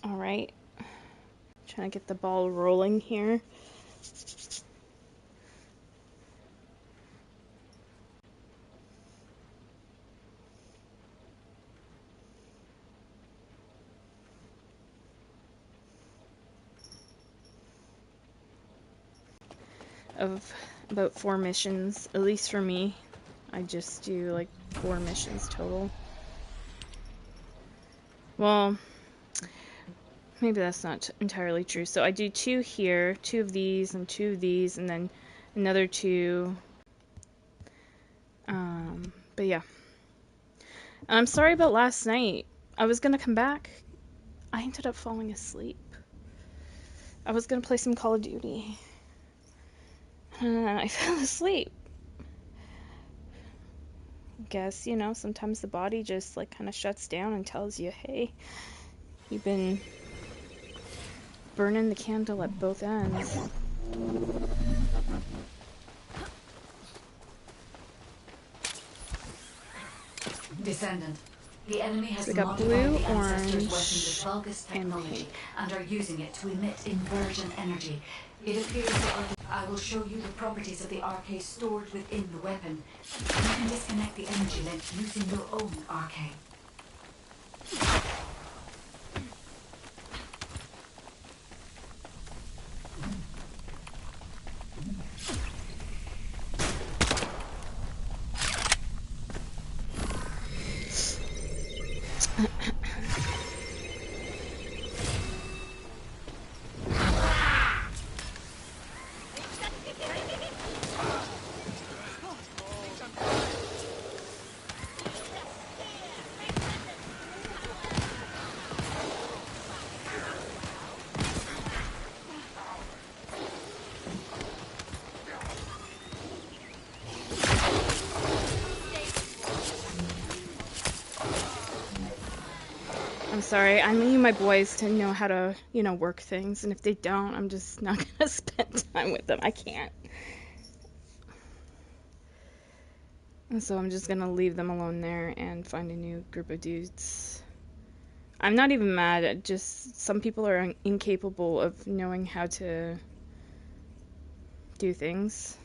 Alright. Trying to get the ball rolling here. Of about 4 missions, at least for me. I just do like 4 missions total. Well, maybe that's not entirely true. So I do 2 here, 2 of these, and 2 of these, and then another 2. But yeah. And I'm sorry about last night. I was gonna come back. I ended up falling asleep. I was gonna play some Call of Duty. And I fell asleep. Guess, you know, sometimes the body just like kind of shuts down and tells you, hey, you've been burning the candle at both ends. Descendant. The enemy has So we got modified blue, the ancestors' orange, weapon with Vulgus and technology pink. and are using it to emit inversion energy. It appears that I will show you the properties of the RK stored within the weapon. You can disconnect the energy link using your own RK. I'm sorry, I need my boys to know how to, you know, work things, and if they don't, I'm just not gonna spend time with them. I can't. And so I'm just gonna leave them alone there and find a new group of dudes. I'm not even mad at just some people are incapable of knowing how to do things,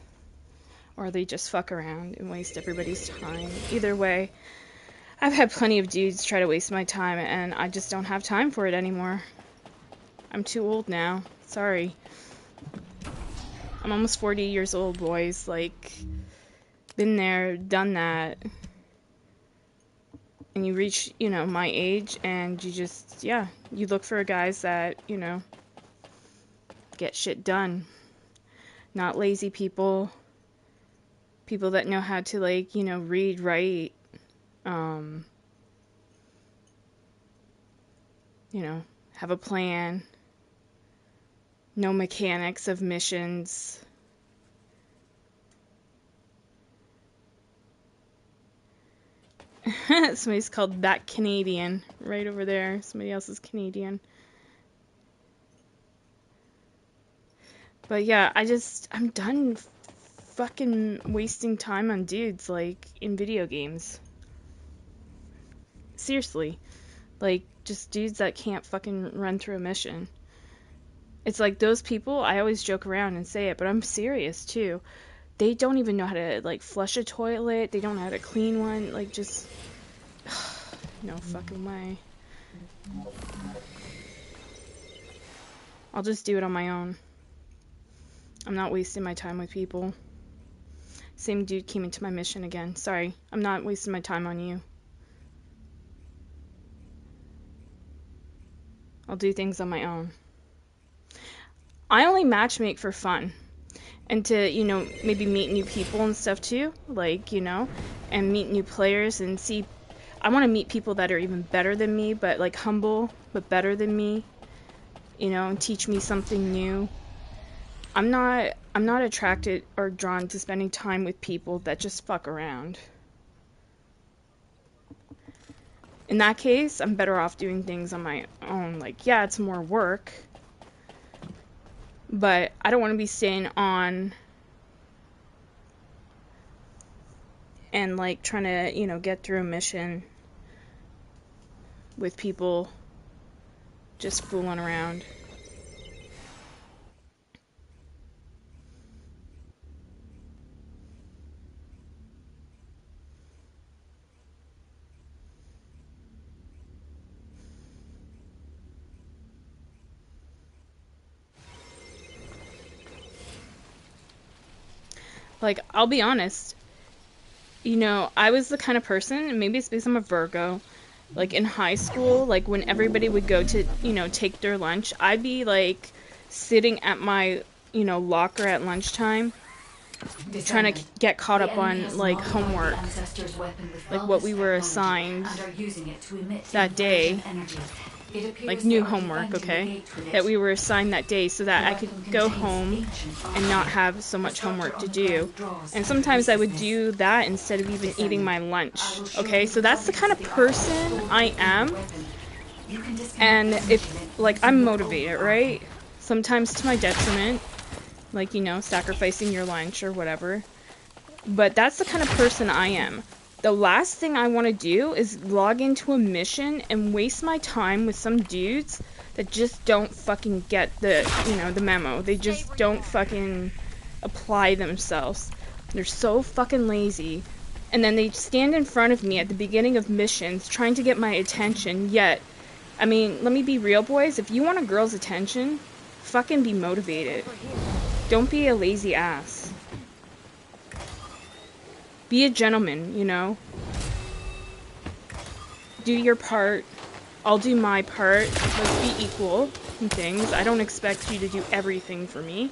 or they just fuck around and waste everybody's time. Either way, I've had plenty of dudes try to waste my time, and I just don't have time for it anymore. I'm too old now. Sorry. I'm almost 40 years old, boys. Like, been there, done that. And you reach, you know, my age, and you just, yeah, you look for guys that, you know, get shit done. Not lazy people. People that know how to, like, you know, read, write, you know, have a plan. No mechanics of missions. Somebody's called that Canadian right over there. Somebody else is Canadian. But yeah, I'm done fucking wasting time on dudes like in video games. Seriously. Like just dudes that can't fucking run through a mission. It's like those people, I always joke around and say it, but I'm serious too. They don't even know how to like flush a toilet. They don't know how to clean one. Like just no fucking way. I'll just do it on my own. I'm not wasting my time with people. Same dude came into my mission again. Sorry, I'm not wasting my time on you. I'll do things on my own. I only matchmake for fun. And to, you know, maybe meet new people and stuff too. Like, you know, and meet new players and see. I want to meet people that are even better than me, but like humble, but better than me. You know, and teach me something new. I'm not attracted or drawn to spending time with people that just fuck around. In that case, I'm better off doing things on my own. Like, yeah, it's more work, but I don't want to be staying on and like trying to, you know, get through a mission with people just fooling around. Like, I'll be honest, you know, I was the kind of person, and maybe it's because I'm a Virgo, like in high school, like when everybody would go to, you know, take their lunch, I'd be like sitting at my, you know, locker at lunchtime trying to get caught up on like homework, like what we were assigned that day, like new homework, okay, that we were assigned that day so that I could go home and not have so much homework to do. And sometimes I would do that instead of even eating my lunch, okay? So that's the kind of person I am. And if, like, I'm motivated, right? Sometimes to my detriment, like, you know, sacrificing your lunch or whatever. But that's the kind of person I am. The last thing I want to do is log into a mission and waste my time with some dudes that just don't fucking get the, you know, the memo. They just don't fucking apply themselves. They're so fucking lazy. And then they stand in front of me at the beginning of missions trying to get my attention, yet, I mean, let me be real, boys. If you want a girl's attention, fucking be motivated. Don't be a lazy ass. Be a gentleman, you know? Do your part. I'll do my part. Let's be equal in things. I don't expect you to do everything for me.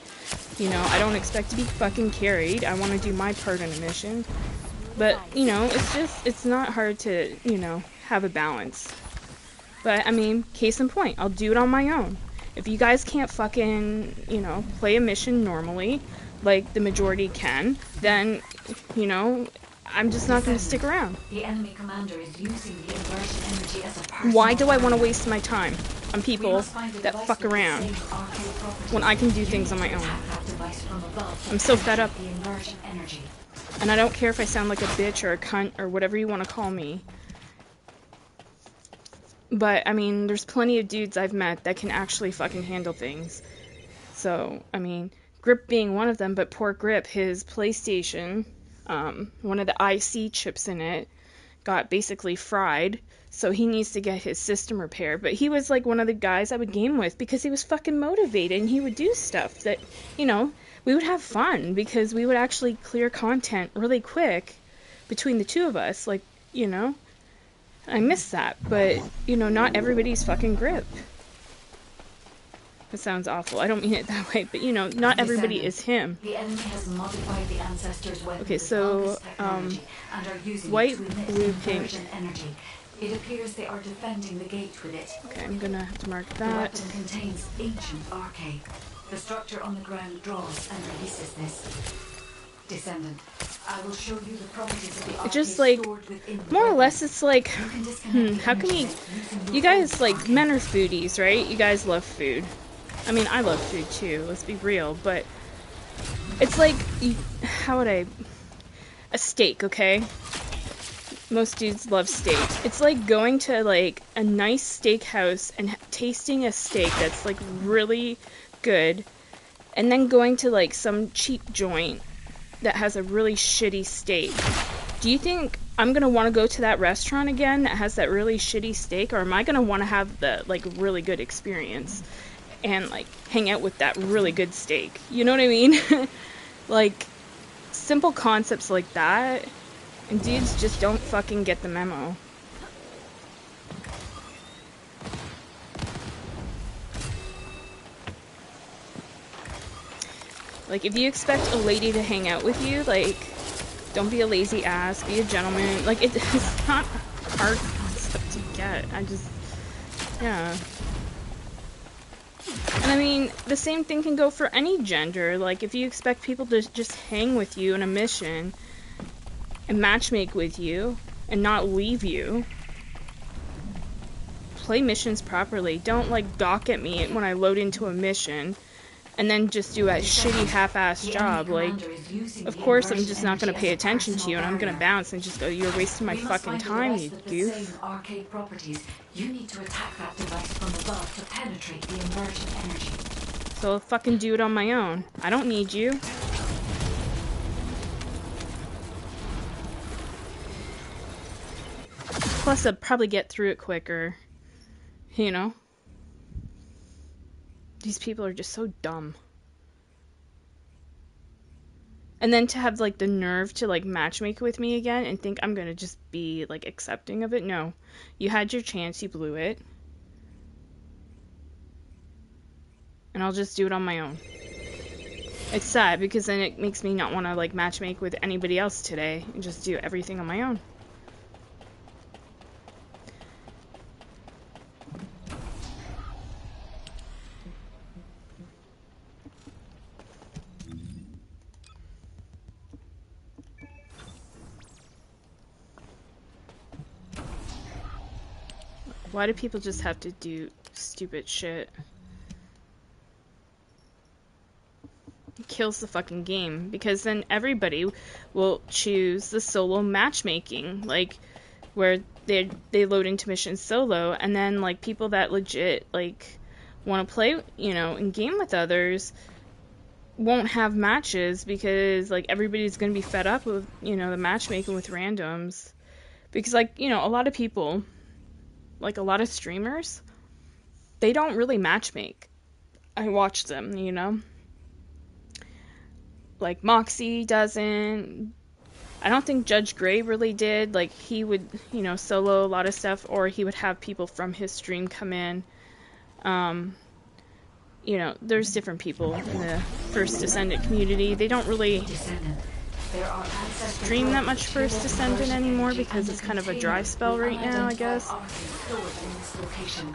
You know, I don't expect to be fucking carried. I want to do my part in a mission. But, you know, it's not hard to, you know, have a balance. But, I mean, case in point, I'll do it on my own. If you guys can't fucking, you know, play a mission normally, like the majority can, then, you know, I'm just not going to stick around. The enemy commander is using the inversion energy as a personal Why do I want to barrier. waste my time on people that fuck around when I can do things on my own? I'm so fed up. And I don't care if I sound like a bitch or a cunt or whatever you want to call me. But, I mean, there's plenty of dudes I've met that can actually fucking handle things. So, I mean, Grip being one of them, but poor Grip, his PlayStation, one of the IC chips in it, got basically fried. So he needs to get his system repaired. But he was like one of the guys I would game with because he was fucking motivated and he would do stuff that, you know, we would have fun because we would actually clear content really quick between the two of us. Like, you know, I miss that. But, you know, not everybody's fucking Grip. That sounds awful. I don't mean it that way, but you know, not everybody is him. The enemy has modified the ancestors' weapon Okay, with so fungus technology and are using white, it to emit blue, pink. inversion energy. It appears they are defending the gate with it. Okay, I'm gonna have to mark The that. weapon contains ancient arcade. The structure on the ground draws and releases this. Descendant, I will show you the properties of the arcade Just like, stored within the more or weapon. less, it's like, You can disconnect the how can energy you, link using you your guys, own like, arcade. men are foodies, right? You guys love food. I mean, I love food too, let's be real, but it's like, how would I, a steak, okay? Most dudes love steak. It's like going to, like, a nice steakhouse and tasting a steak that's, like, really good, and then going to, like, some cheap joint that has a really shitty steak. Do you think I'm gonna want to go to that restaurant again that has that really shitty steak, or am I gonna want to have the, like, really good experience and, like, hang out with that really good steak? You know what I mean? Like, simple concepts like that, and dudes just don't fucking get the memo. Like, if you expect a lady to hang out with you, like, don't be a lazy ass, be a gentleman. Like, it's not a hard concept to get. Yeah. And I mean, the same thing can go for any gender. Like, if you expect people to just hang with you in a mission and matchmake with you and not leave you, play missions properly. Don't, like, gawk at me when I load into a mission and then just do a shitty half-ass job. Like, of course I'm just not going to pay attention to you and I'm going to bounce and just go, you're wasting my fucking time, you goof. Arcade properties. You need to attack that device from above to penetrate the inversion energy. So I'll fucking do it on my own. I don't need you. Plus, I'd probably get through it quicker. You know? These people are just so dumb. And then to have, like, the nerve to, like, matchmake with me again and think I'm gonna just be, like, accepting of it. No. You had your chance, you blew it. And I'll just do it on my own. It's sad, because then it makes me not want to, like, matchmake with anybody else today. And just do everything on my own. Why do people just have to do stupid shit? It kills the fucking game, because then everybody will choose the solo matchmaking, like, where they load into missions solo, and then, like, people that legit, like, want to play, you know, in game with others won't have matches, because, like, everybody's gonna be fed up with, you know, the matchmaking with randoms. Because, like, you know, a lot of people, like a lot of streamers, they don't really matchmake. I watch them, you know? Like Moxie doesn't. I don't think Judge Gray really did. Like, he would, you know, solo a lot of stuff, or he would have people from his stream come in. You know, there's different people in the First Descendant community. They don't really stream that much First Descendant anymore, because it's kind of a dry spell right now, I guess.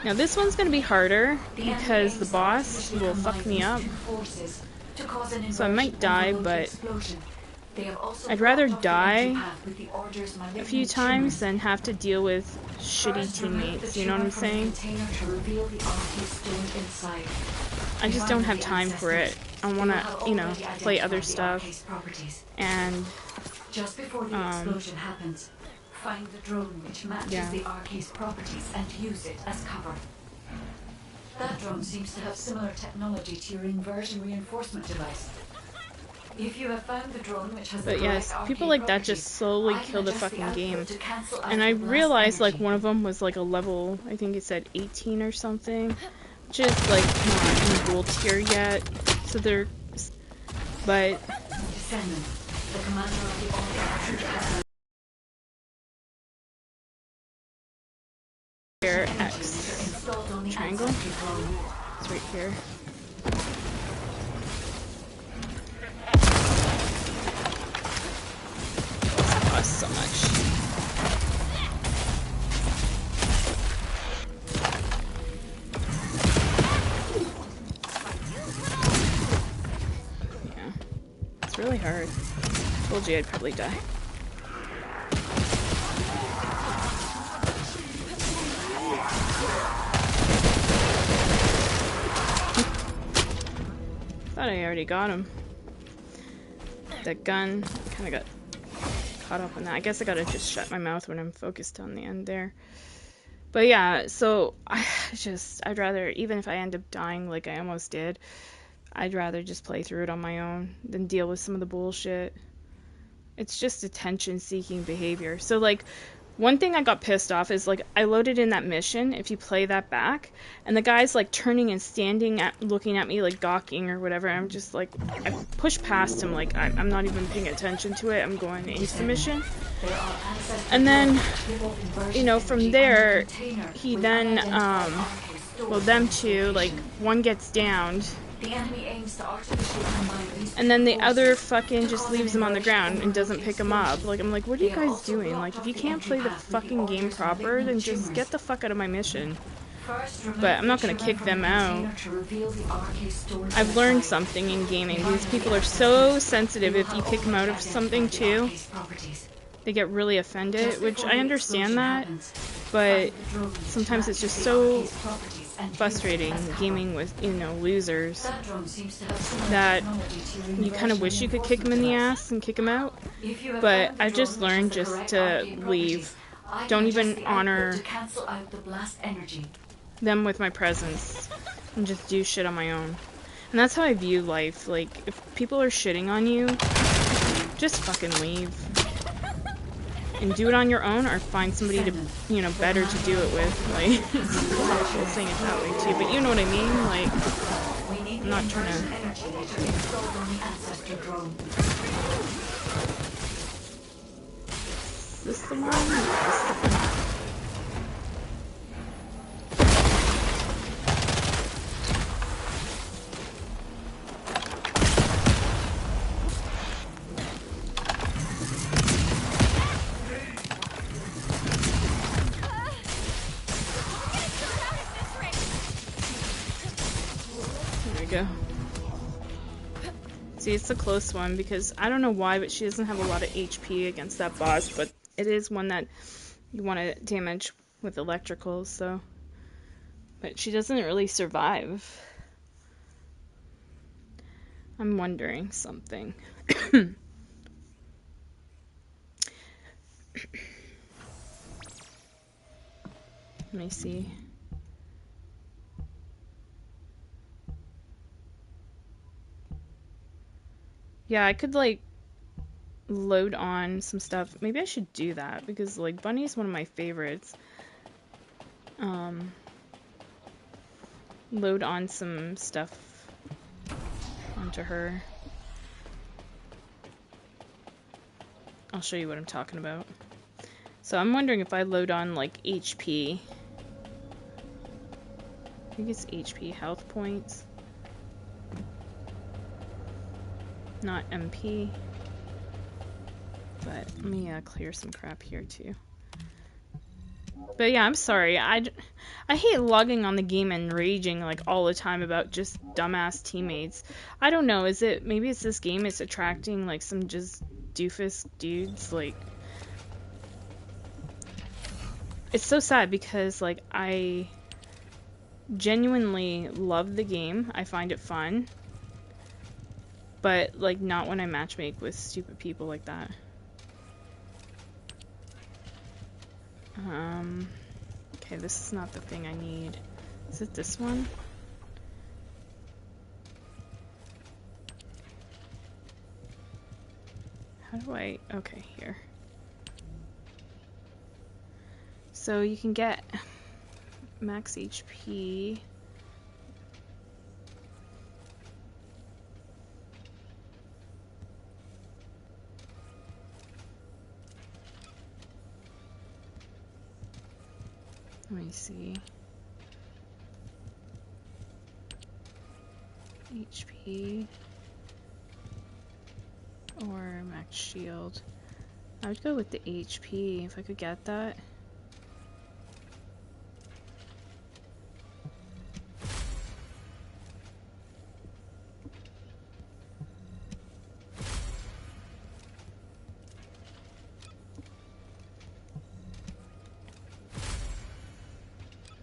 Now this one's gonna be harder, because the boss will fuck me up. So I might die, but I'd rather die a few times than have to deal with shitty teammates, you know what I'm saying? I just don't have time for it. I want to, you know, play other stuff. And, just before the explosion happens, find the drone which matches the arcade's properties and use it as cover. That drone seems to have similar technology to your inversion reinforcement device. If you have found the drone which has but yes, people like that just slowly kill the fucking game. And I realized, like, one of them was like a level, I think it said 18 or something, which is like not in gold tier yet. So they're, but Descendant, the commander of the all here, X triangle. It's right here. This costs so much. Yeah, it's really hard. Told you I'd probably die. Thought I already got him. That gun, kind of got caught up in that. I guess I gotta just shut my mouth when I'm focused on the end there. But yeah, so I'd rather, even if I end up dying like I almost did, I'd rather just play through it on my own than deal with some of the bullshit. It's just attention-seeking behavior. So, like, one thing I got pissed off is, like, I loaded in that mission, if you play that back, and the guy's, like, turning and standing at, looking at me, like, gawking or whatever. I'm just, like, I push past him, like, I'm not even paying attention to it. I'm going into the mission. And then, you know, from there, he then, well, them two, like, one gets downed, and then the other fucking just leaves him on the ground and doesn't pick him up. Like, I'm like, what are you guys doing? Like, if you can't play the fucking game proper, then just get the fuck out of my mission. But I'm not gonna kick them out. I've learned something in gaming. These people are so sensitive. If you kick them out of something too, they get really offended, which I understand that, but sometimes it's just so frustrating gaming with, you know, losers, that you kind of wish you could kick them in the ass and kick them out. But I just learned just to leave. Don't even honor them with my presence. and just do shit on my own. And that's how I view life. Like, if people are shitting on you, just fucking leave. And do it on your own, or find somebody to, you know, better to do it with. Like, it's awful saying it that way too, but you know what I mean? Like, I'm not trying to... Is this the one? Go. See, it's a close one because I don't know why, but she doesn't have a lot of HP against that boss, but it is one that you want to damage with electrical, so. But she doesn't really survive. I'm wondering something. Let me see. Yeah, I could, like, load on some stuff. Maybe I should do that, because, like, Bunny's one of my favorites. Load on some stuff onto her. I'll show you what I'm talking about. So I'm wondering if I load on, like, HP. I think it's HP health points. Not MP. But let me clear some crap here too. But yeah, I'm sorry. I hate logging on the game and raging like all the time about just dumbass teammates. I don't know. Is it maybe it's this game? It's attracting like some just doofus dudes. Like it's so sad because like I genuinely love the game. I find it fun. But like not when I matchmake with stupid people like that. Okay, this is not the thing I need. Is it this one? How do I... Okay, here. So you can get max HP. Let me see. HP or max shield. I would go with the HP if I could get that.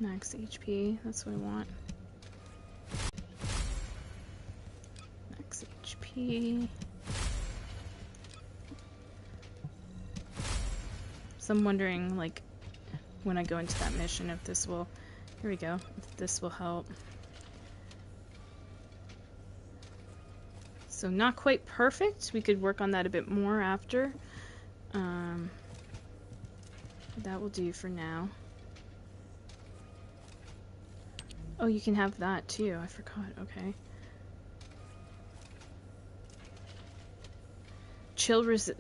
Max HP, that's what I want. Max HP. So I'm wondering, like, when I go into that mission, if this will... Here we go. If this will help. So not quite perfect. We could work on that a bit more after. That will do for now. Oh, you can have that too. I forgot. Okay.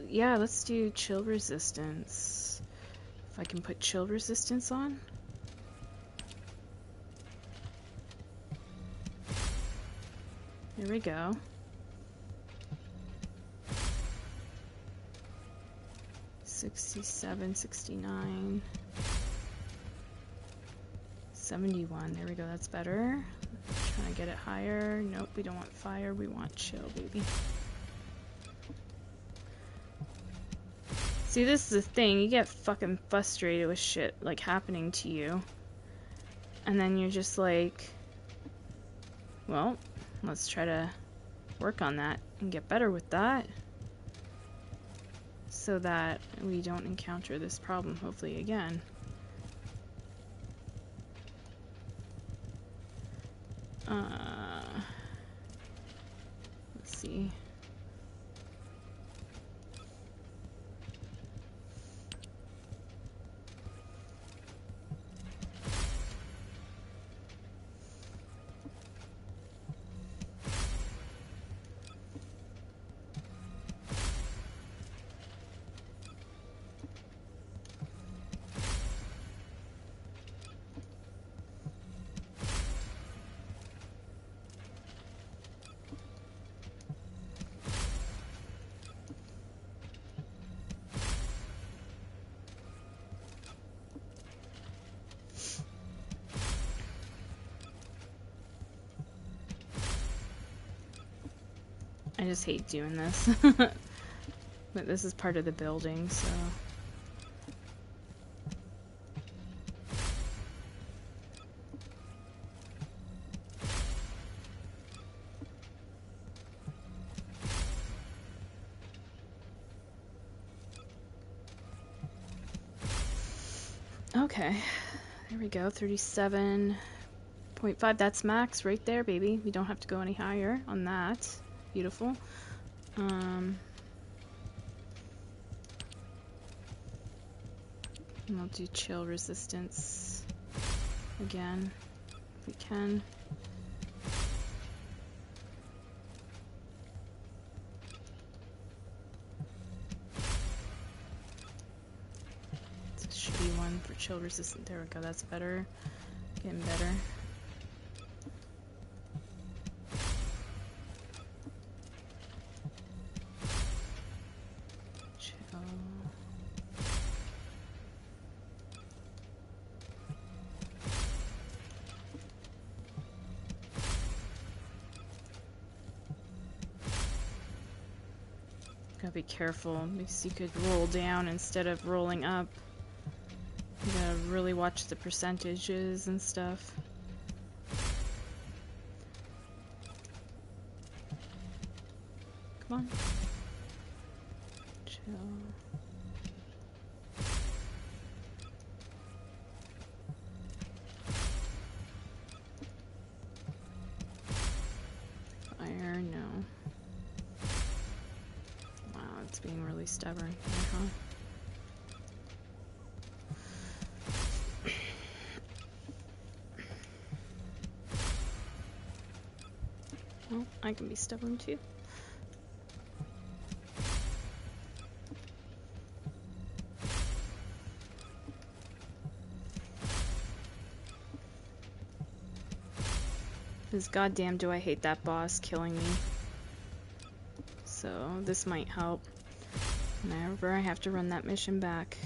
Yeah, let's do chill resistance. If I can put chill resistance on. There we go. $67, $69. 71. There we go. That's better. Trying to get it higher. Nope, we don't want fire. We want chill, baby. See, this is the thing. You get fucking frustrated with shit, like, happening to you. And then you're just like, well, let's try to work on that and get better with that. So that we don't encounter this problem, hopefully, again. Let's see. I just hate doing this. But this is part of the building, so... Okay, there we go, 37.5, that's max right there, baby. We don't have to go any higher on that. Beautiful. And I'll do chill resistance again, if we can. It's a shitty one for chill resistant. There we go, that's better. Getting better. Gotta be careful, because you could roll down instead of rolling up. You gotta really watch the percentages and stuff. Come on. Chill. Fire, no. It's being really stubborn here, huh? Well, I can be stubborn too. Because goddamn do I hate that boss killing me. So this might help. Whenever I have to run that mission back.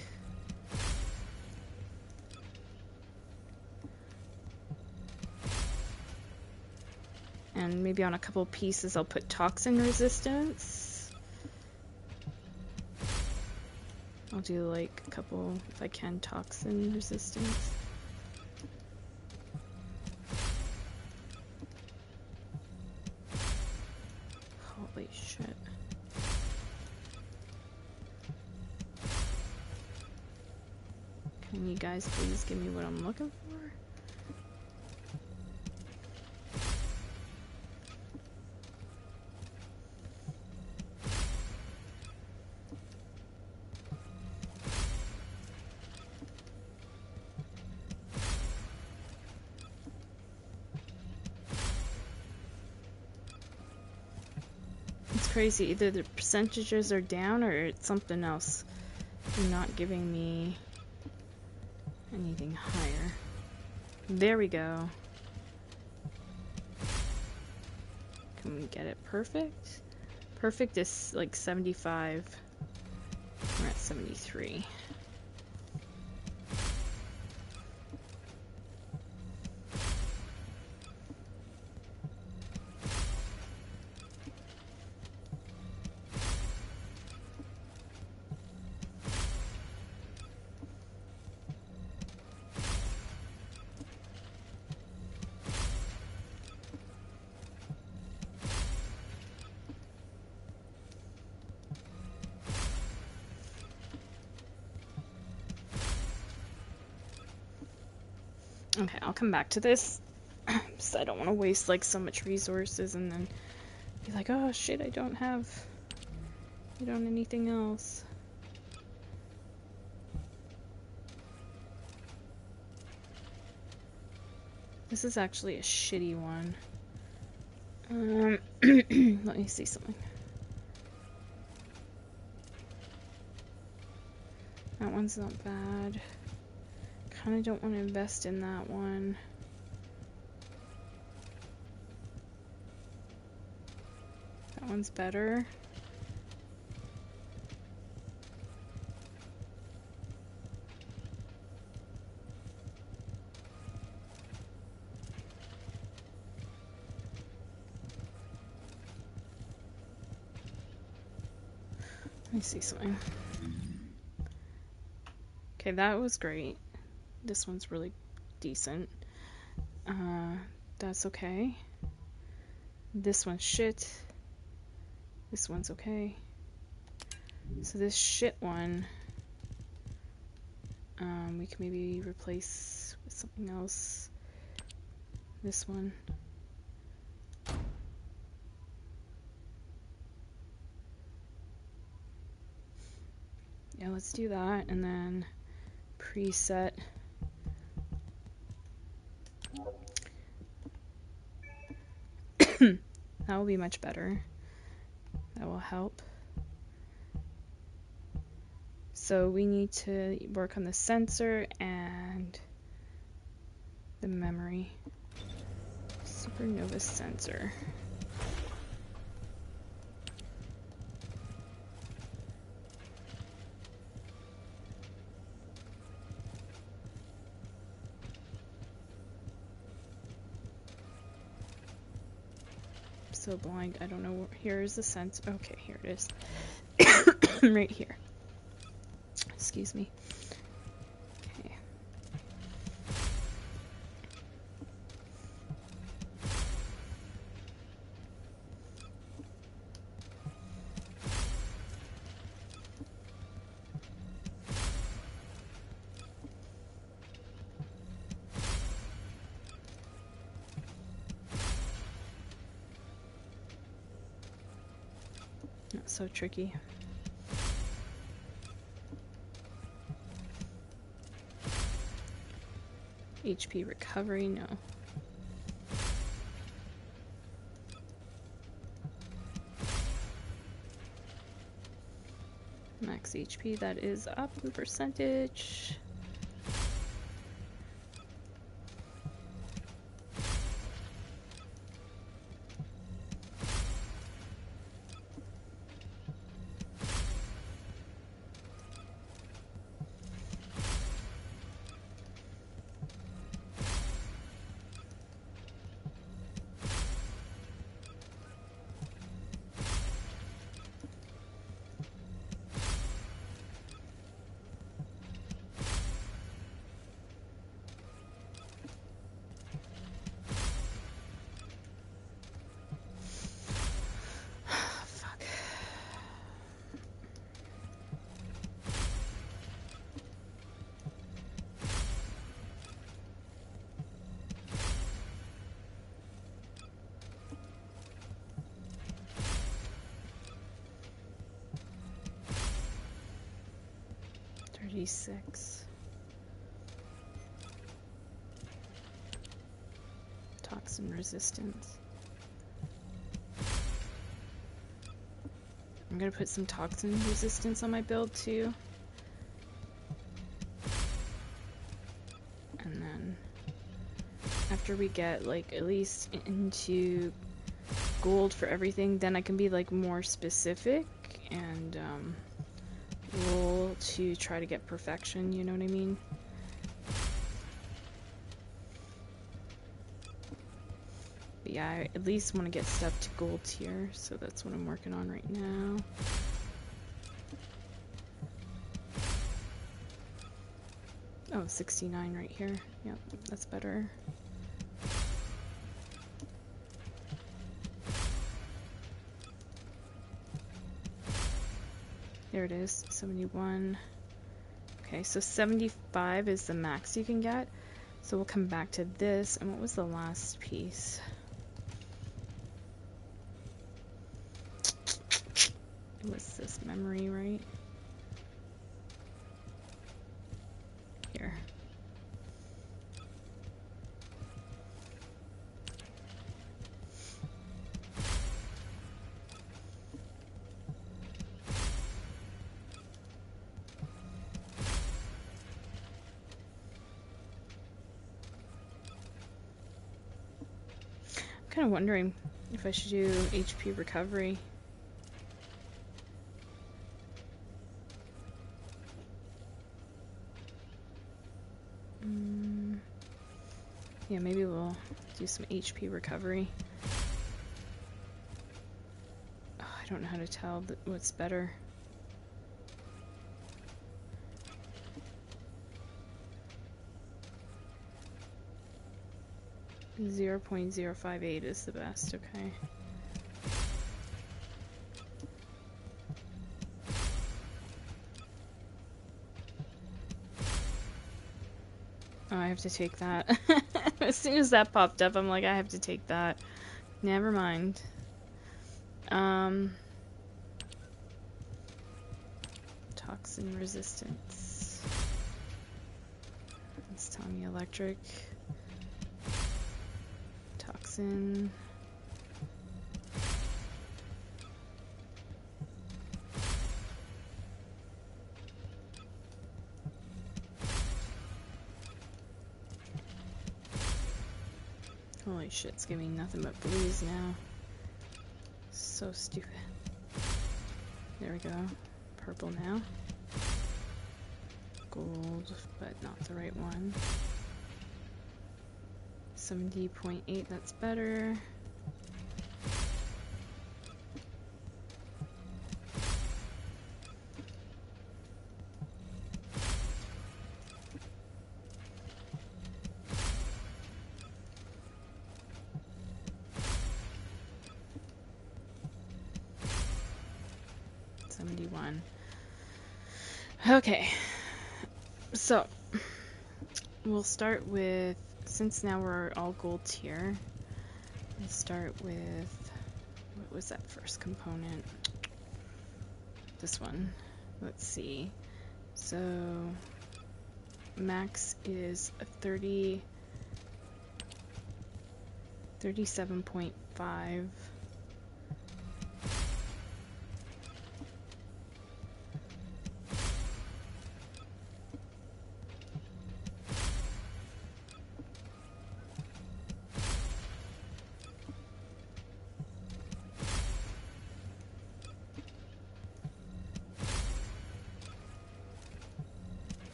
And maybe on a couple pieces I'll put toxin resistance. I'll do like a couple, if I can, toxin resistance. Holy shit. Can you guys please give me what I'm looking for? It's crazy, either the percentages are down or it's something else. They're not giving me anything higher. There we go. Can we get it perfect? Perfect is like 75. We're at 73. Okay, I'll come back to this. So I don't want to waste like so much resources and then be like, oh shit, I don't have anything else. This is actually a shitty one. Let me see something. That one's not bad. Kind of don't want to invest in that one. That one's better. Let me see something. Okay, that was great. This one's really decent. That's okay. This one's shit. This one's okay. So this shit one, we can maybe replace with something else. This one. Yeah, let's do that, and then preset. That will be much better. That will help. So we need to work on the sensor and the memory. Supernova sensor. So blind, I don't know. Here's the sensor. Okay, here it is. Right here. Excuse me. Okay. Not so tricky. HP recovery, no. Max HP, that is up in percentage. Fuck. $36. Toxin resistance. I'm gonna put some toxin resistance on my build too. And then after we get like at least into gold for everything, then I can be like more specific and roll to try to get perfection, you know what I mean? But yeah, I at least want to get stuff to gold tier, so that's what I'm working on right now. Oh, 69 right here. Yep, that's better. There it is, 71. Okay, so 75 is the max you can get. So we'll come back to this. And what was the last piece? It was this memory, right? Here. I'm kind of wondering if I should do HP recovery. Yeah, maybe we'll do some HP recovery. Oh, I don't know how to tell what's better. .058 is the best, okay. Oh, I have to take that. As soon as that popped up, I'm like, I have to take that. Never mind. Toxin resistance. It's telling me electric. Toxin. Holy shit, it's giving me nothing but blues now. So stupid. There we go. Purple now. Gold, but not the right one. 70.8, that's better. Okay, so we'll start with, since now we're all gold tier, we'll start with, what was that first component? This one. Let's see. So max is a 37.5.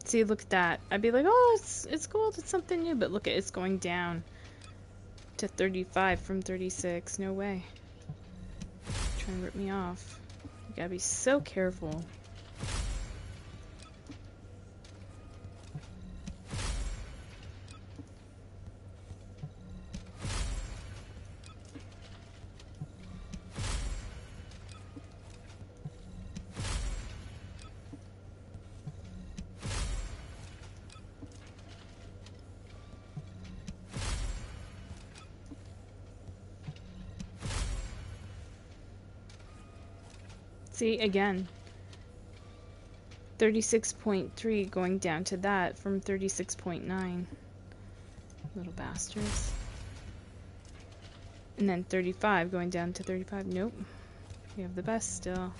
See, look at that. I'd be like, oh, it's gold, it's something new, but look at it's going down to 35 from 36. No way. Trying to rip me off. You gotta be so careful. See, again, 36.3 going down to that from 36.9. Little bastards. And then 35 going down to 35. Nope. We have the best still.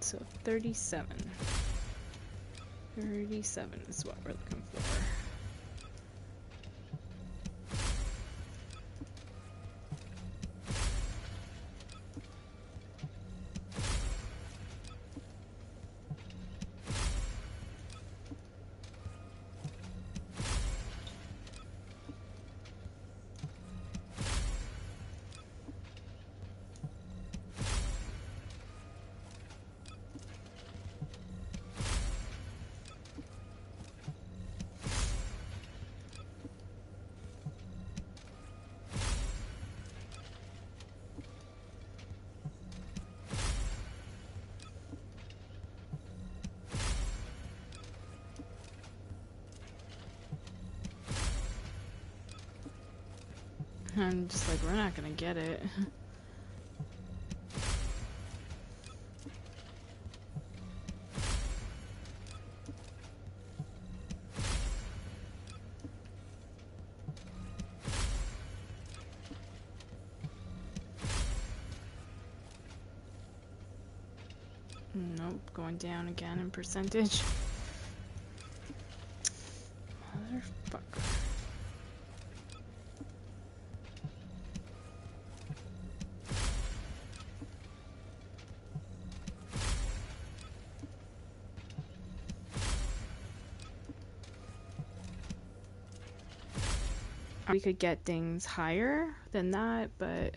So 37. 37 is what we're looking for. I'm just like, we're not gonna get it. Nope, going down again in percentage. Motherfucker. We could get things higher than that, but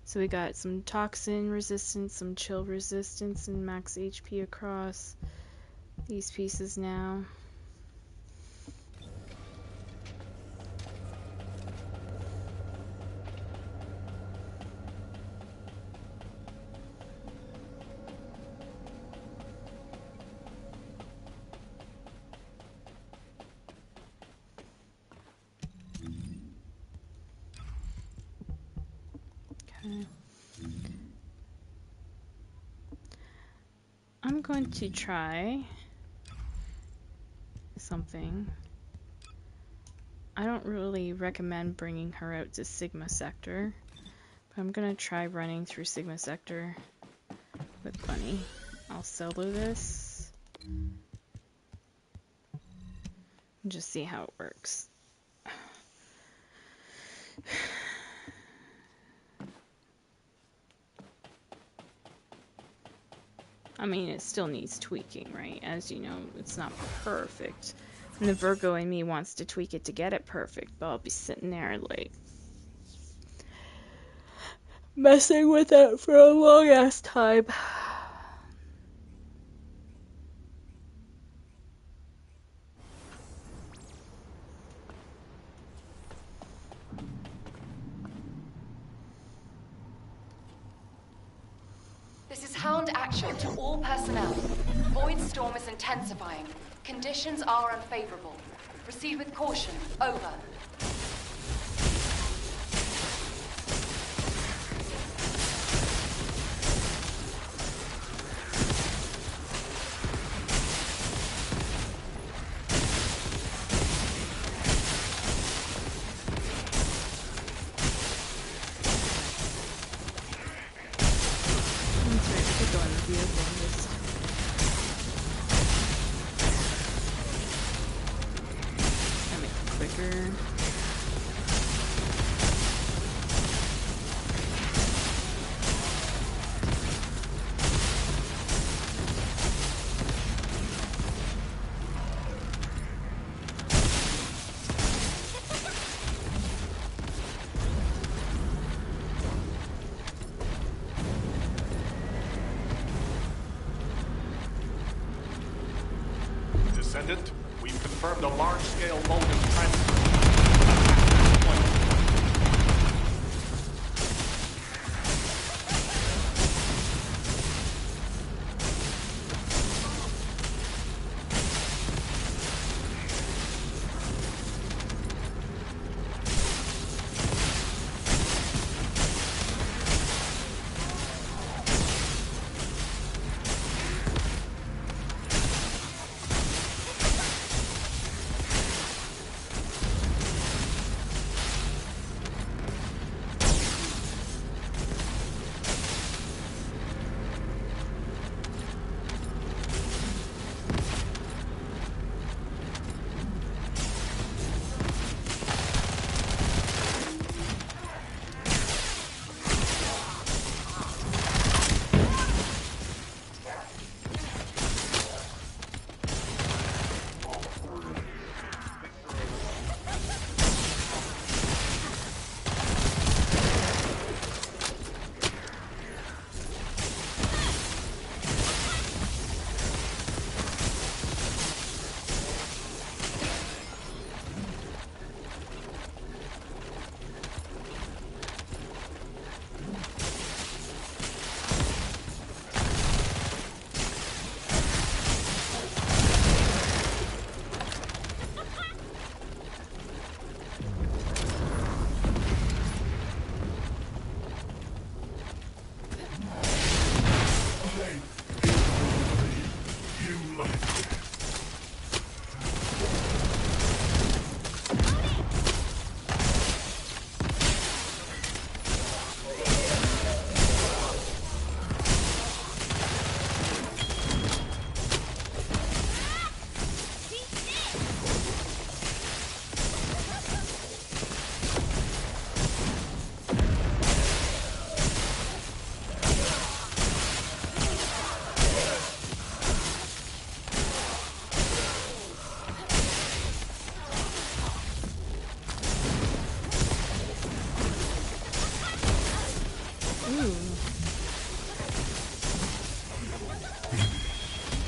so we got some toxin resistance, some chill resistance, and max HP across these pieces now. Okay. I'm going to try something. I don't really recommend bringing her out to Sigma Sector, but I'm gonna try running through Sigma Sector with Bunny. I'll solo this and just see how it works. I mean, it still needs tweaking, right? As you know, it's not perfect. And the Virgo in me wants to tweak it to get it perfect, but I'll be sitting there like messing with it for a long ass time. This is Hound Actual to all personnel. Void storm is intensifying. Conditions are unfavorable. Proceed with caution. Over. Descendant, we've confirmed a large-scale modem transfer. Attack deployment.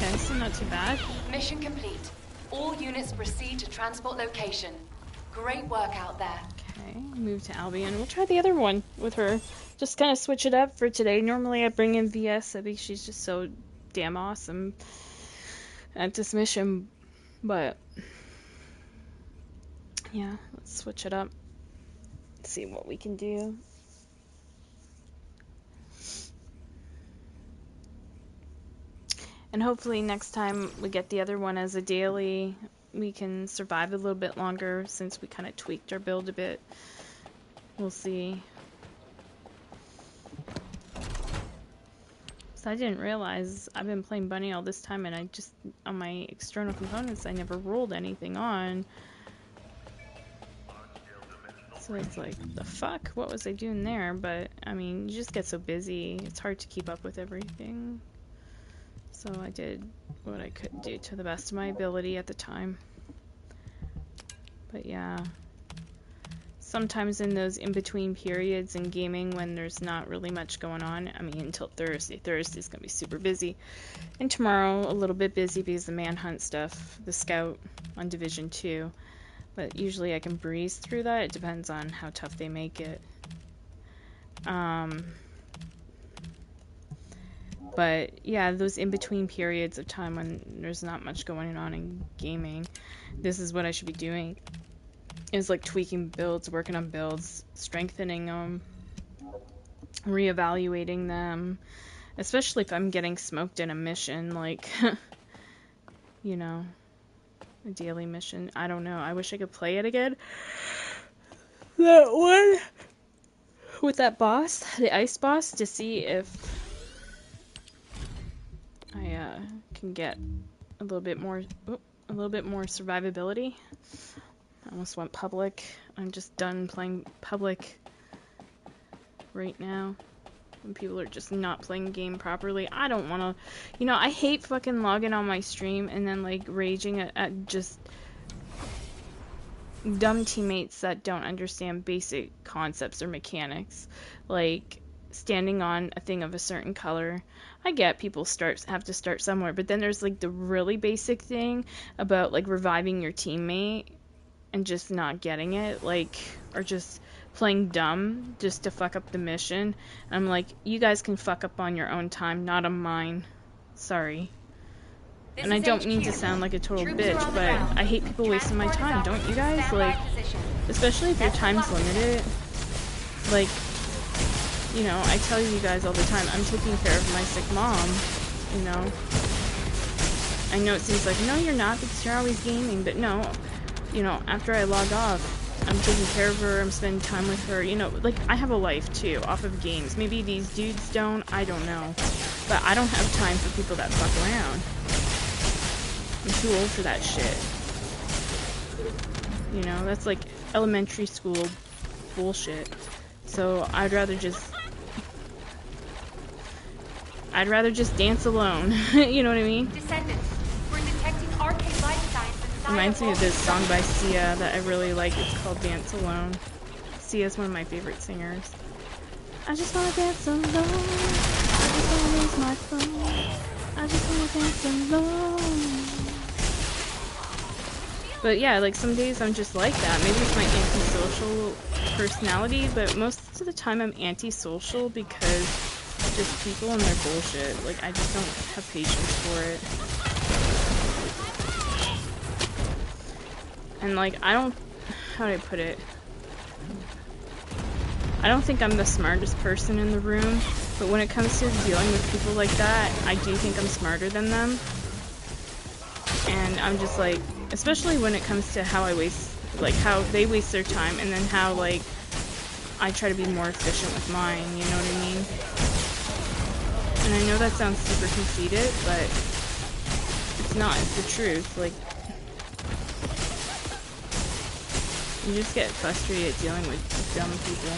Okay, so not too bad. Mission complete. All units proceed to transport location. Great work out there. Okay, move to Albion. We'll try the other one with her. Just kind of switch it up for today. Normally I bring in VS. I think she's just so damn awesome at this mission. But yeah, let's switch it up. See what we can do. And hopefully next time we get the other one as a daily, we can survive a little bit longer since we kind of tweaked our build a bit. We'll see. So I didn't realize I've been playing Bunny all this time and I just, on my external components, I never rolled anything on. So it's like, the fuck? What was I doing there? But, I mean, you just get so busy. It's hard to keep up with everything. So I did what I could do to the best of my ability at the time. But yeah. Sometimes in those in-between periods in gaming when there's not really much going on, I mean until Thursday. Thursday's gonna be super busy. And tomorrow a little bit busy because the manhunt stuff, the scout on Division 2. But usually I can breeze through that. It depends on how tough they make it. But yeah, those in-between periods of time when there's not much going on in gaming, this is what I should be doing. Is like tweaking builds, working on builds, strengthening them, reevaluating them, especially if I'm getting smoked in a mission, like, you know, a daily mission. I don't know. I wish I could play it again. That one with that boss, the ice boss, to see if I can get a little bit more survivability. I almost went public. I'm just done playing public right now. When people are just not playing the game properly. I don't want to... You know, I hate fucking logging on my stream and then, like, raging at just dumb teammates that don't understand basic concepts or mechanics. Like, standing on a thing of a certain color. I get people have to start somewhere, but then there's, like, the really basic thing about, like, reviving your teammate and just not getting it, like, or just playing dumb just to fuck up the mission. I'm like, you guys can fuck up on your own time, not on mine. Sorry. And I don't mean to sound like a total bitch, but I hate people wasting my time, don't you guys? Like, especially if your time's limited. Like, you know, I tell you guys all the time, I'm taking care of my sick mom, you know. I know it seems like, no, you're not, because you're always gaming, but no. You know, after I log off, I'm taking care of her, I'm spending time with her, you know, like, I have a life, too, off of games. Maybe these dudes don't, I don't know. But I don't have time for people that fuck around. I'm too old for that shit. You know, that's like elementary school bullshit. So, I'd rather just dance alone. You know what I mean? Descendant, we're detecting arcane life signs. Reminds me of this song by Sia that I really like. It's called Dance Alone. Sia's one of my favorite singers. I just wanna dance alone. I just wanna use my phone. I just wanna dance alone. But yeah, like some days I'm just like that. Maybe it's my antisocial personality, but most of the time I'm antisocial because just people and their bullshit. Like I just don't have patience for it. And like, I don't, how do I put it? I don't think I'm the smartest person in the room, but when it comes to dealing with people like that, I do think I'm smarter than them. And I'm just like, especially when it comes to how I waste, like how they waste their time, and then how like I try to be more efficient with mine, you know what I mean? And I know that sounds super conceited, but it's not, it's the truth. Like, you just get frustrated dealing with dumb people.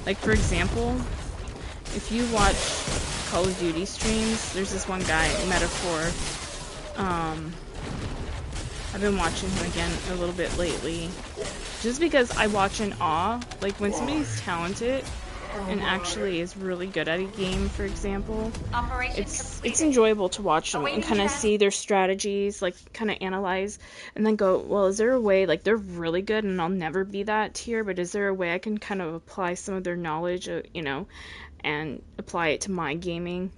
Like, for example, if you watch Call of Duty streams, there's this one guy, Metaphor. I've been watching him again a little bit lately. Just because I watch in awe. Like, when somebody's talented and actually is really good at a game, for example, it's enjoyable to watch them and kind of see their strategies, like kind of analyze, and then go, well, is there a way, like they're really good and I'll never be that tier, but is there a way I can kind of apply some of their knowledge, you know, and apply it to my gaming?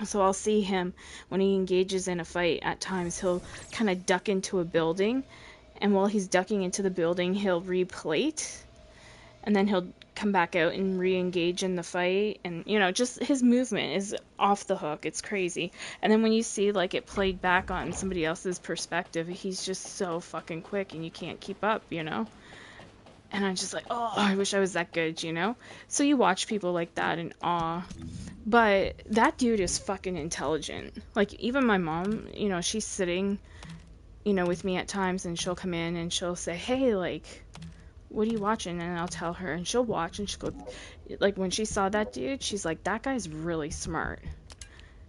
So I'll see him when he engages in a fight. At times he'll kind of duck into a building, and while he's ducking into the building, he'll replate, and then he'll come back out and re-engage in the fight. And you know, just his movement is off the hook. It's crazy. And then when you see like it played back on somebody else's perspective, he's just so fucking quick and you can't keep up, you know. And I'm just like, oh, I wish I was that good, you know. So you watch people like that in awe. But that dude is fucking intelligent. Like, even my mom, you know, she's sitting, you know, with me at times, and she'll come in and she'll say, hey, like, what are you watching? And I'll tell her, and she'll watch, and she'll go, like, when she saw that dude, she's like, that guy's really smart.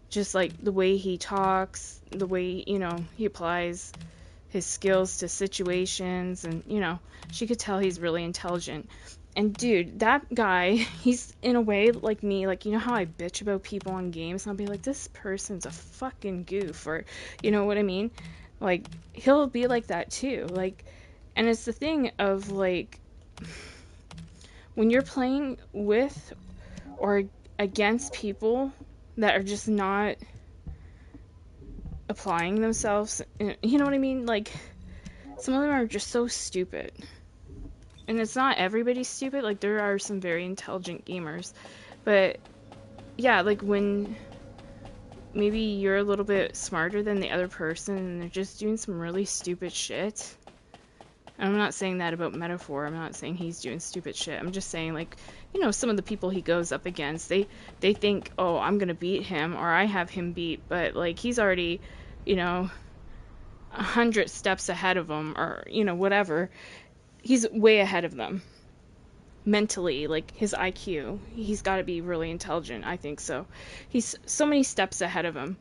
Just, like, the way he talks, the way, you know, he applies his skills to situations, and, you know, she could tell he's really intelligent. And dude, that guy, he's in a way like me. Like, you know how I bitch about people on games, and I'll be like, this person's a fucking goof, or, you know what I mean? Like, he'll be like that too. Like, and it's the thing of, like, when you're playing with or against people that are just not applying themselves, you know what I mean? Like, some of them are just so stupid. And it's not everybody's stupid. Like, there are some very intelligent gamers. But, yeah, like, when maybe you're a little bit smarter than the other person and they're just doing some really stupid shit. And I'm not saying that about Metaphor. I'm not saying he's doing stupid shit. I'm just saying, like, you know, some of the people he goes up against, they think, oh, I'm gonna beat him, or I have him beat. But, like, he's already, you know, 100 steps ahead of them, or, you know, whatever. He's way ahead of them. Mentally, like, his IQ, he's got to be really intelligent, I think so. He's so many steps ahead of him,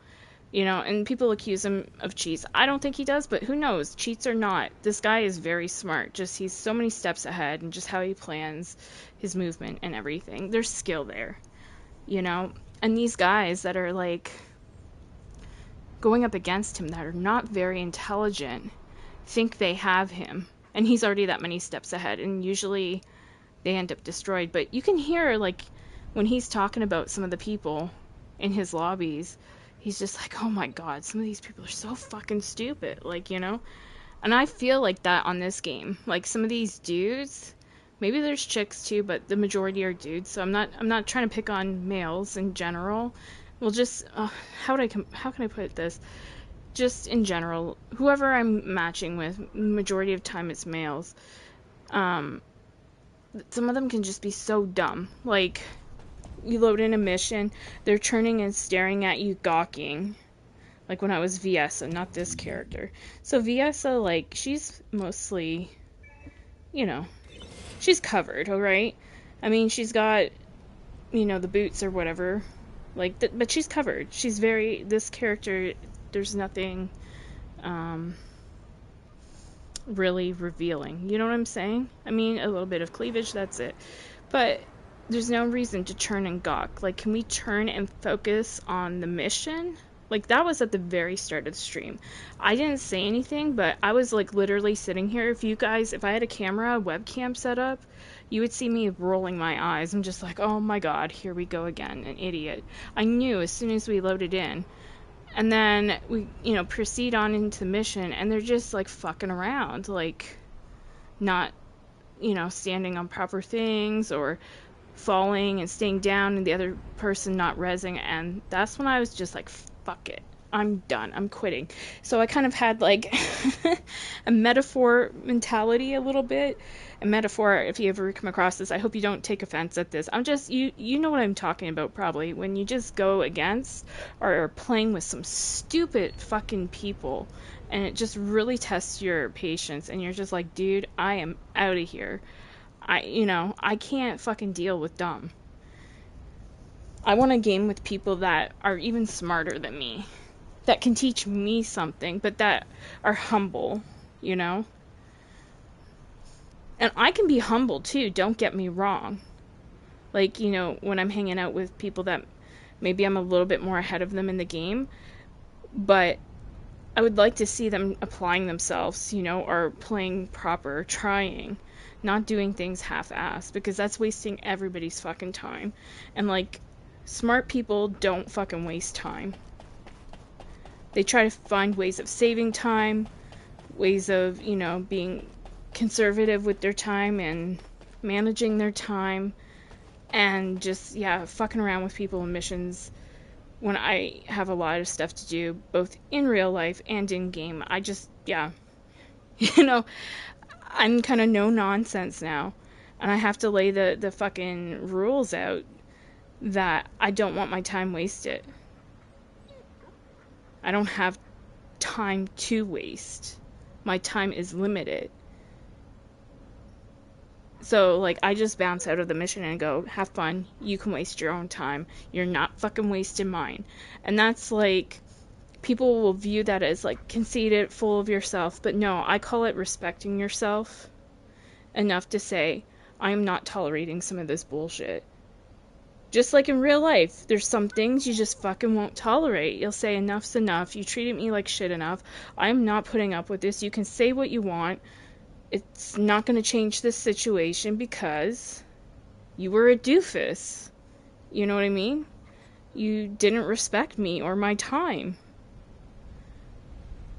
you know, and people accuse him of cheats. I don't think he does, but who knows, cheats or not. This guy is very smart, just he's so many steps ahead, and just how he plans his movement and everything. There's skill there, you know. And these guys that are, like, going up against him that are not very intelligent think they have him. And he's already that many steps ahead, and usually they end up destroyed. But you can hear, like, when he's talking about some of the people in his lobbies, he's just like, oh my god, some of these people are so fucking stupid, like, you know? And I feel like that on this game. Like, some of these dudes, maybe there's chicks too, but the majority are dudes, so I'm not trying to pick on males in general. Well, just, how can I put this? Just in general, whoever I'm matching with, majority of time it's males. Some of them can just be so dumb. Like, you load in a mission, they're turning and staring at you gawking. Like when I was Viessa, not this character. So Viessa, like, she's mostly, you know, she's covered, alright? I mean, she's got, you know, the boots or whatever. Like, but she's covered. She's very, this character, there's nothing really revealing. You know what I'm saying? I mean, a little bit of cleavage, that's it. But there's no reason to turn and gawk. Like, can we turn and focus on the mission? Like, that was at the very start of the stream. I didn't say anything, but I was, like, literally sitting here. If I had a camera, a webcam set up, you would see me rolling my eyes. I'm just like, oh my god, here we go again, an idiot. I knew as soon as we loaded in. And then we, you know, proceed on into the mission, and they're just, like, fucking around, like, not, you know, standing on proper things, or falling and staying down and the other person not rezzing, and that's when I was just like, fuck it. I'm done. I'm quitting. So I kind of had like a metaphor mentality a little bit. A metaphor, if you ever come across this, I hope you don't take offense at this. I'm just, you know what I'm talking about probably. When you just go against or are playing with some stupid fucking people and it just really tests your patience and you're just like, dude, I am out of here. I can't fucking deal with dumb. I want a game with people that are even smarter than me, that can teach me something, but that are humble, you know? And I can be humble too, don't get me wrong. Like, when I'm hanging out with people that maybe I'm a little bit more ahead of them in the game, but I would like to see them applying themselves, or playing proper, trying, not doing things half-assed, because that's wasting everybody's fucking time. And, like, smart people don't fucking waste time. They try to find ways of saving time, ways of, being conservative with their time and managing their time, and just, fucking around with people in missions when I have a lot of stuff to do, both in real life and in game. I just, I'm kind of no nonsense now, and I have to lay the fucking rules out that I don't want my time wasted. I don't have time to waste. My time is limited. So, like, I just bounce out of the mission and go, have fun. You can waste your own time. You're not fucking wasting mine. And that's, like, people will view that as, like, conceited, full of yourself. But no, I call it respecting yourself enough to say, I'm not tolerating some of this bullshit. Just like in real life, there's some things you just fucking won't tolerate. You'll say, enough's enough. You treated me like shit enough. I'm not putting up with this. You can say what you want. It's not going to change this situation because you were a doofus. You know what I mean? You didn't respect me or my time.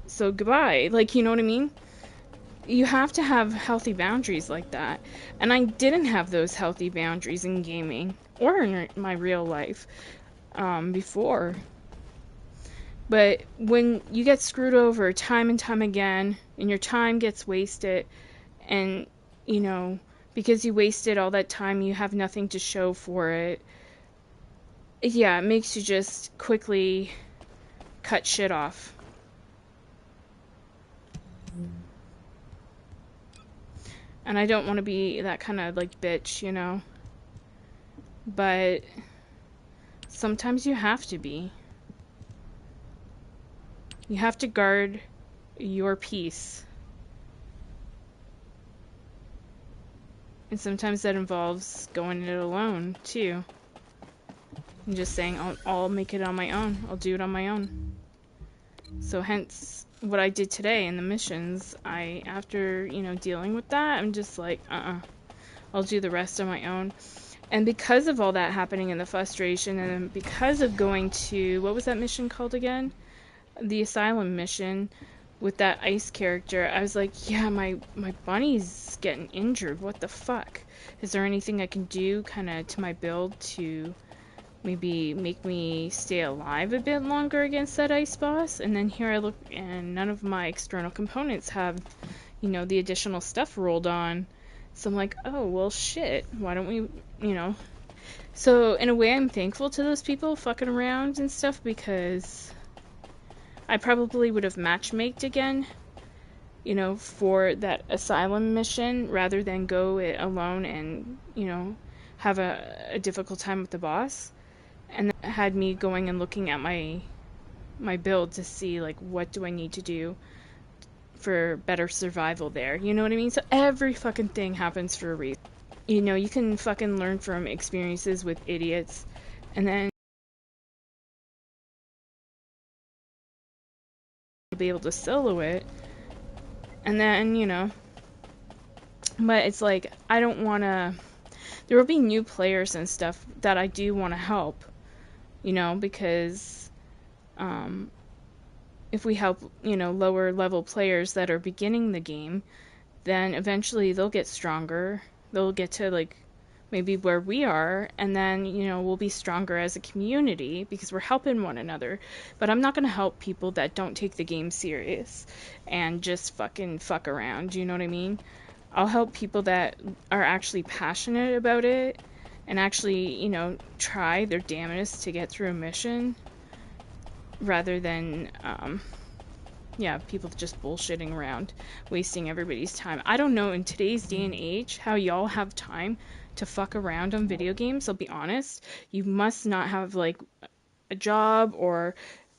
So goodbye. Like, you know what I mean? You have to have healthy boundaries like that. And I didn't have those healthy boundaries in gaming or in my real life before. But when you get screwed over time and time again, and your time gets wasted, and, because you wasted all that time, you have nothing to show for it, it makes you just quickly cut shit off. And I don't want to be that kind of, like, bitch, But sometimes you have to be. You have to guard your peace. And sometimes that involves going it alone, too. And just saying, I'll make it on my own. I'll do it on my own. So hence, what I did today in the missions, after, dealing with that, I'm just like, I'll do the rest on my own. And because of all that happening and the frustration, and because of going to, what was that mission called again? The asylum mission with that ice character, I was like, yeah, my bunny's getting injured. What the fuck? Is there anything I can do kind of to my build to maybe make me stay alive a bit longer against that ice boss? And then here I look, and none of my external components have, the additional stuff rolled on. So I'm like, oh, well, shit. Why don't we, So in a way, I'm thankful to those people fucking around and stuff, because I probably would have matchmaked again, for that asylum mission, rather than go it alone and, have a difficult time with the boss. And that had me going and looking at my build to see, like, what do I need to do for better survival there. You know what I mean? So every fucking thing happens for a reason. You can fucking learn from experiences with idiots, and then be able to solo it, and then, but it's like, I don't want to, there will be new players and stuff that I do want to help, because, if we help, lower level players that are beginning the game, then eventually they'll get stronger, they'll get to, like, maybe where we are, and then, we'll be stronger as a community because we're helping one another. But I'm not going to help people that don't take the game serious and just fucking fuck around, you know what I mean? I'll help people that are actually passionate about it and actually, try their damnedest to get through a mission rather than, yeah, people just bullshitting around, wasting everybody's time. I don't know in today's day and age how y'all have time to fuck around on video games. I'll be honest. You must not have like a job or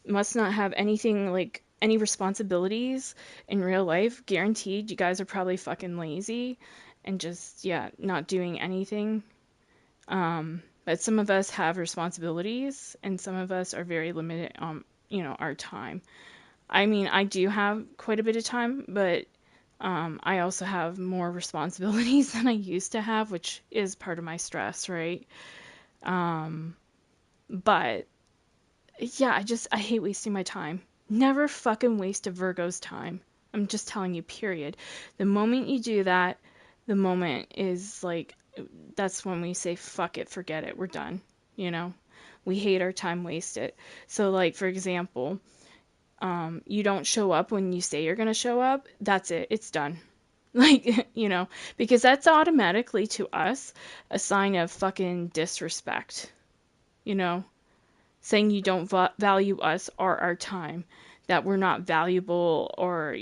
must not have anything like any responsibilities in real life. Guaranteed you guys are probably fucking lazy and just, yeah, not doing anything. But some of us have responsibilities and some of us are very limited on, our time. I mean, I do have quite a bit of time, but I also have more responsibilities than I used to have, which is part of my stress, right? But yeah, I hate wasting my time. Never fucking waste a Virgo's time. I'm just telling you, period. The moment you do that, the moment is like, that's when we say, fuck it, forget it, we're done. You know? We hate our time wasted. So, like, for example, you don't show up when you say you're going to show up, that's it, it's done. Like, because that's automatically to us a sign of fucking disrespect, you know, saying you don't value us or our time, that we're not valuable or,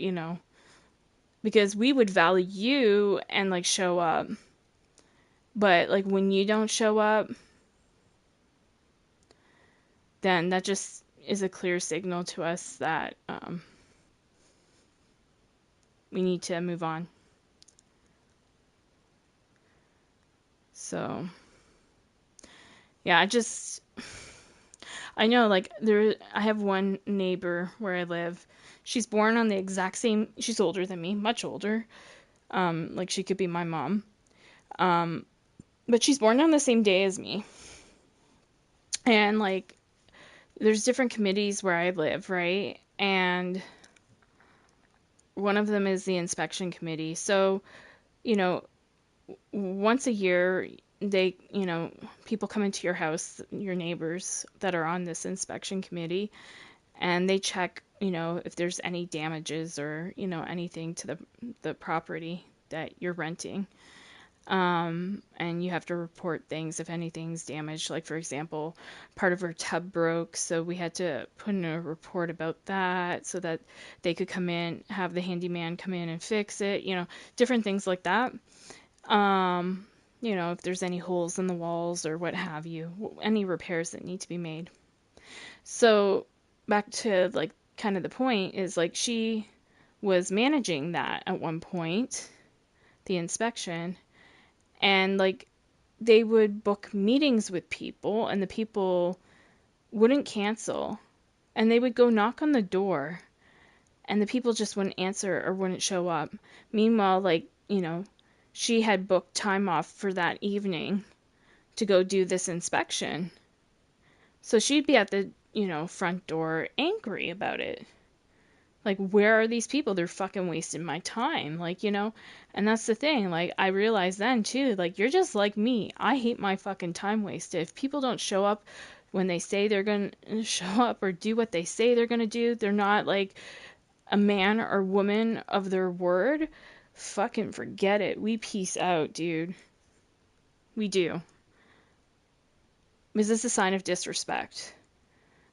because we would value you and like show up. But like when you don't show up, then that just is a clear signal to us that we need to move on. So, yeah, I know, like, I have one neighbor where I live. She's born on the exact same, she's older than me, much older. Like, she could be my mom. But she's born on the same day as me. And, like, there's different committees where I live, right? And one of them is the inspection committee. So, once a year, people come into your house, your neighbors that are on this inspection committee, and they check, if there's any damages or, anything to the property that you're renting. And you have to report things if anything's damaged. Like, for example, part of her tub broke, so we had to put in a report about that so that they could come in, have the handyman come in and fix it, different things like that. If there's any holes in the walls or what have you, any repairs that need to be made. So back to like kind of the point is like she was managing that at one point, the inspection, and like they would book meetings with people and the people wouldn't cancel and they would go knock on the door and the people just wouldn't answer or wouldn't show up. Meanwhile, like, she had booked time off for that evening to go do this inspection. So she'd be at the, front door angry about it. Like, where are these people? They're fucking wasting my time. Like, and that's the thing. Like, I realized then too, like, you're just like me. I hate my fucking time wasted. If people don't show up when they say they're going to show up or do what they say they're going to do, they're not like a man or woman of their word, fucking forget it. We peace out, dude. We do. Is this a sign of disrespect?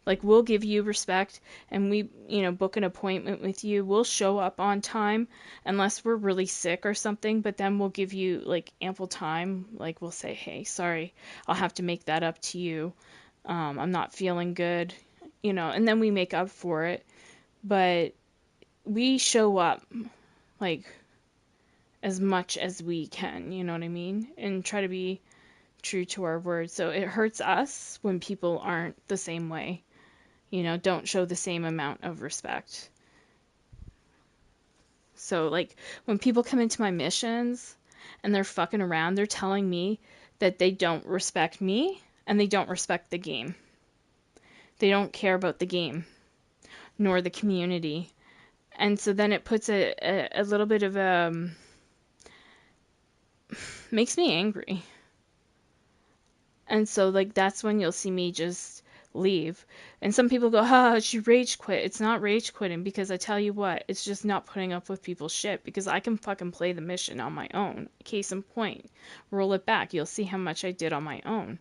Like, we'll give you respect and we, book an appointment with you. We'll show up on time unless we're really sick or something, but then we'll give you, like, ample time. Like, we'll say, hey, sorry, I'll have to make that up to you. I'm not feeling good, and then we make up for it. But we show up, like, as much as we can, you know what I mean? And try to be true to our word. So it hurts us when people aren't the same way, don't show the same amount of respect. So, like, when people come into my missions and they're fucking around, they're telling me that they don't respect me and they don't respect the game. They don't care about the game nor the community. And so then it puts a little bit of makes me angry. And so, like, that's when you'll see me just leave. And some people go, ha, she rage quit. It's not rage quitting, because I tell you what, it's just not putting up with people's shit, because I can fucking play the mission on my own. Case in point, roll it back. You'll see how much I did on my own.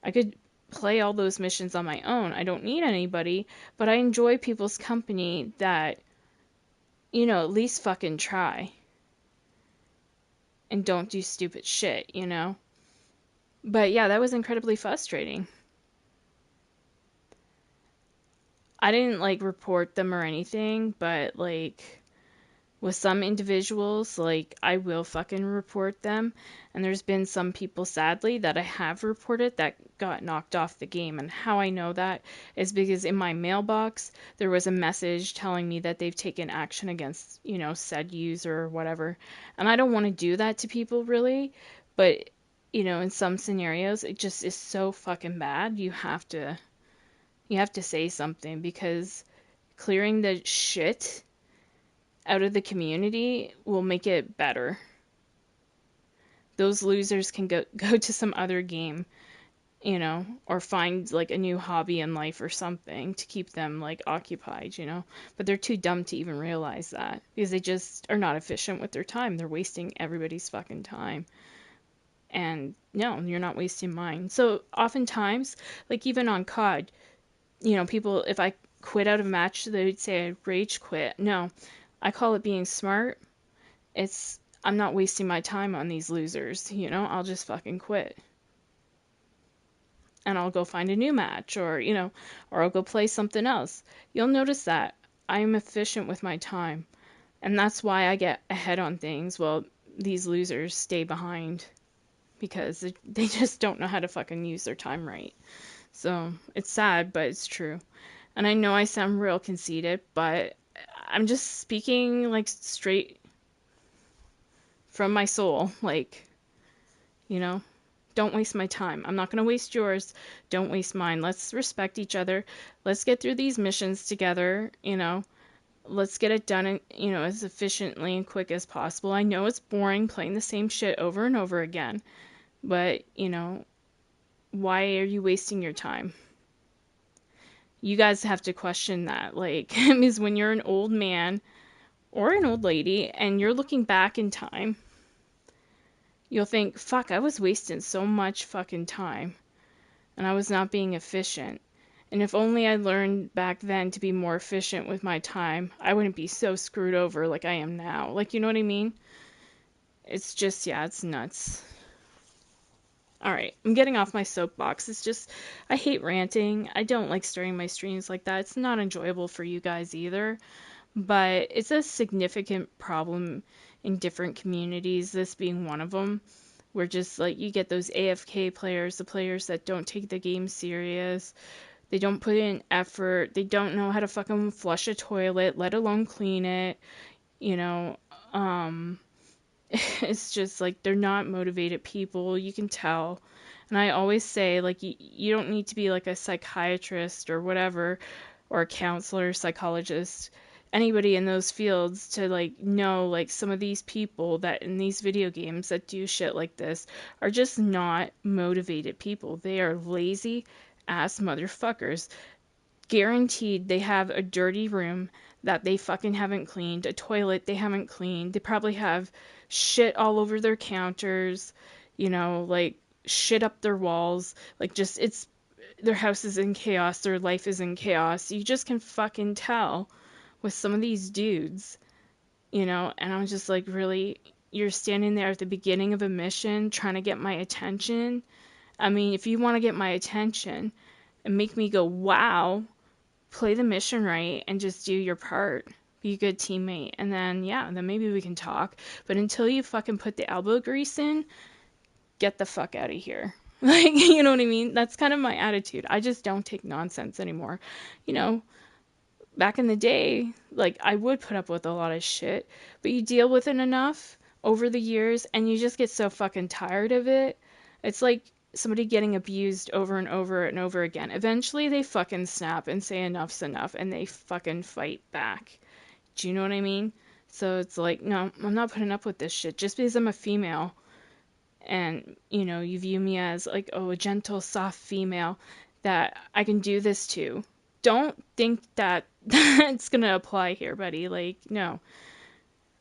I could play all those missions on my own. I don't need anybody, but I enjoy people's company that, at least fucking try and don't do stupid shit. But yeah, that was incredibly frustrating. I didn't like report them or anything, but like with some individuals, like I will fucking report them. And there's been some people, sadly, that I have reported that got knocked off the game. And how I know that is because in my mailbox, there was a message telling me that they've taken action against, said user or whatever. And I don't want to do that to people really, but in some scenarios, it just is so fucking bad. You have to say something, because clearing the shit out of the community will make it better. Those losers can go to some other game, or find like a new hobby in life or something to keep them like occupied. But they're too dumb to even realize that, because they just are not efficient with their time. They're wasting everybody's fucking time. And no, you're not wasting mine. So oftentimes, like even on COD, people, if I quit out of a match, they would say I rage quit. No, I call it being smart. I'm not wasting my time on these losers, I'll just fucking quit. And I'll go find a new match, or I'll go play something else. You'll notice that I'm efficient with my time. And that's why I get ahead on things while these losers stay behind, because they just don't know how to fucking use their time right. So it's sad, but it's true. And I know I sound real conceited, but I'm just speaking like straight from my soul. Like, don't waste my time. I'm not going to waste yours. Don't waste mine. Let's respect each other. Let's get through these missions together. Let's get it done, as efficiently and quick as possible. I know it's boring playing the same shit over and over again, but, why are you wasting your time? You guys have to question that. Like, because when you're an old man or an old lady and you're looking back in time, you'll think, fuck, I was wasting so much fucking time and I was not being efficient. And if only I learned back then to be more efficient with my time, I wouldn't be so screwed over like I am now. Like, you know what I mean? It's just, yeah, it's nuts. Alright, I'm getting off my soapbox. It's just, I hate ranting. I don't like starting my streams like that. It's not enjoyable for you guys either. But it's a significant problem in different communities, this being one of them, where just like you get those AFK players, the players that don't take the game serious, they don't put in effort, they don't know how to fucking flush a toilet, let alone clean it, you know, it's just like they're not motivated people, you can tell. And I always say, like, you don't need to be like a psychiatrist or whatever, or a counselor, psychologist, anybody in those fields to like know like some of these people that in these video games that do shit like this are just not motivated people. They are lazy ass motherfuckers. Guaranteed they have a dirty room that they fucking haven't cleaned, a toilet they haven't cleaned. They probably have shit all over their counters, like shit up their walls. Like just it's their house is in chaos, their life is in chaos. You just can fucking tell with some of these dudes, and I'm just like, really? You're standing there at the beginning of a mission trying to get my attention? I mean, if you want to get my attention and make me go, wow, play the mission right and just do your part. Be a good teammate. And then, yeah, then maybe we can talk. But until you fucking put the elbow grease in, get the fuck out of here. Like, you know what I mean? That's kind of my attitude. I just don't take nonsense anymore. Back in the day, like, I would put up with a lot of shit, but you deal with it enough over the years and you just get so fucking tired of it. It's like somebody getting abused over and over and over again. Eventually they fucking snap and say enough's enough and they fucking fight back. Do you know what I mean? So it's like, no, I'm not putting up with this shit just because I'm a female and you view me as like, oh, a gentle, soft female that I can do this to. Don't think that it's gonna apply here, buddy. Like, no.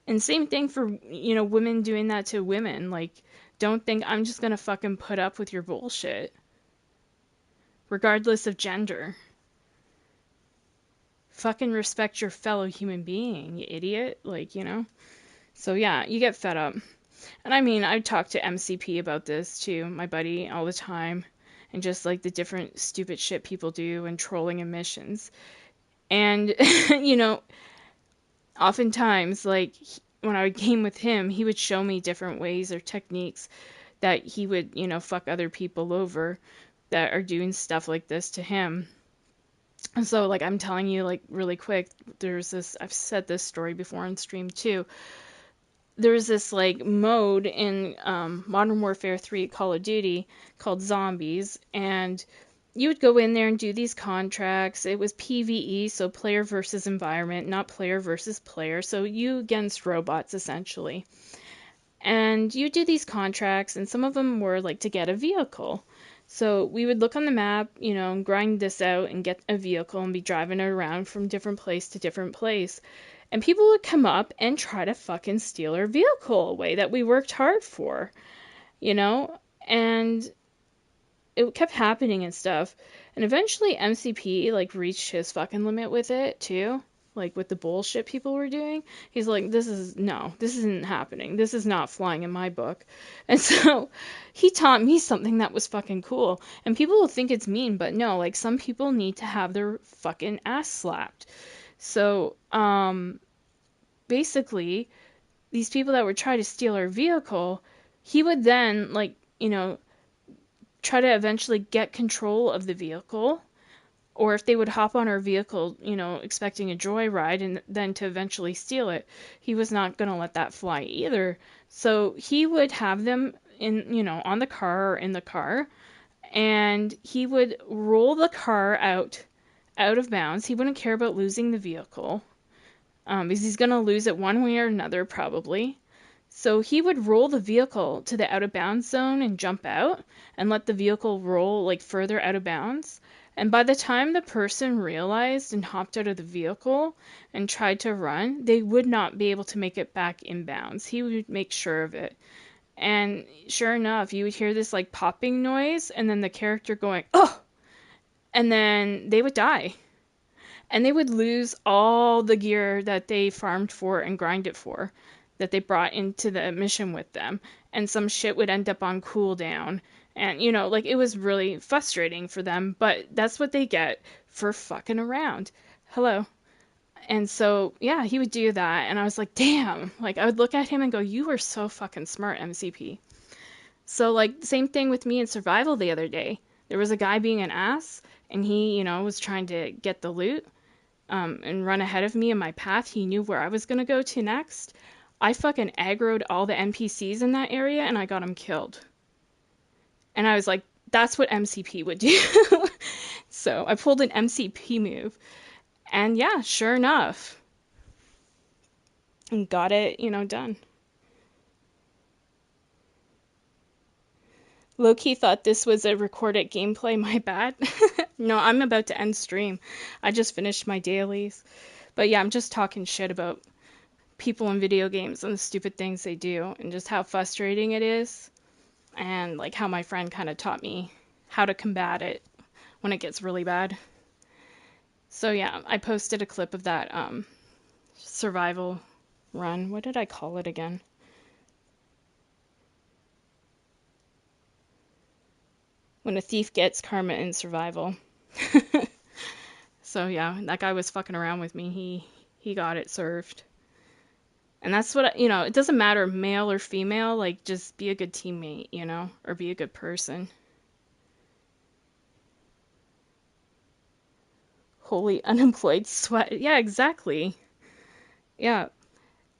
And same thing for, women doing that to women. Like, don't think I'm just gonna fucking put up with your bullshit, regardless of gender. Fucking respect your fellow human being, you idiot. Like, So yeah, you get fed up. And I mean, I talk to MCP about this too, my buddy, all the time. And just like the different stupid shit people do and trolling emissions. And, oftentimes, like, when I would game with him, he would show me different ways or techniques that he would, fuck other people over that are doing stuff like this to him. And so, like, I'm telling you, like, really quick, I've said this story before on stream too. There's this, like, mode in Modern Warfare 3 Call of Duty called Zombies, and you would go in there and do these contracts. It was PvE, so player versus environment, not player versus player. So you against robots, essentially. And you do these contracts, and some of them were like to get a vehicle. So we would look on the map, and grind this out and get a vehicle and be driving it around from different place to different place. And people would come up and try to fucking steal our vehicle away that we worked hard for, And it kept happening and stuff. And eventually MCP like reached his fucking limit with it too. Like with the bullshit people were doing. He's like, this isn't happening. This is not flying in my book. And so he taught me something that was fucking cool. And people will think it's mean, but no, like some people need to have their fucking ass slapped. So, basically, these people that would try to steal our vehicle, he would then like, try to eventually get control of the vehicle, or if they would hop on our vehicle, expecting a joyride and then to eventually steal it, he was not going to let that fly either. So he would have them on the car or in the car, and he would roll the car out of bounds. He wouldn't care about losing the vehicle, because he's going to lose it one way or another probably. So he would roll the vehicle to the out of bounds zone and jump out and let the vehicle roll like further out of bounds. And by the time the person realized and hopped out of the vehicle and tried to run, they would not be able to make it back inbounds. He would make sure of it. And sure enough, you would hear this like popping noise and then the character going, oh! And then they would die. And they would lose all the gear that they farmed for and grinded for, that they brought into the mission with them, and some shit would end up on cooldown, and like it was really frustrating for them, but that's what they get for fucking around. Hello. And so yeah, he would do that, and I was like, damn. Like I would look at him and go, you are so fucking smart, MCP. So like same thing with me in survival the other day. There was a guy being an ass, and he was trying to get the loot, and run ahead of me in my path. He knew where I was gonna go to next. I fucking aggroed all the NPCs in that area and I got them killed. And I was like, that's what MCP would do. So I pulled an MCP move. And yeah, sure enough. And got it, done. Loki thought this was a recorded gameplay, my bad. No, I'm about to end stream. I just finished my dailies. But yeah, I'm just talking shit about people in video games and the stupid things they do and just how frustrating it is, and like how my friend kind of taught me how to combat it when it gets really bad. So yeah, I posted a clip of that survival run. What did I call it again? When a thief gets karma in survival. So yeah, that guy was fucking around with me. He got it served. And that's what, it doesn't matter male or female, like just be a good teammate, or be a good person. Holy unemployed sweat. Yeah, exactly. Yeah.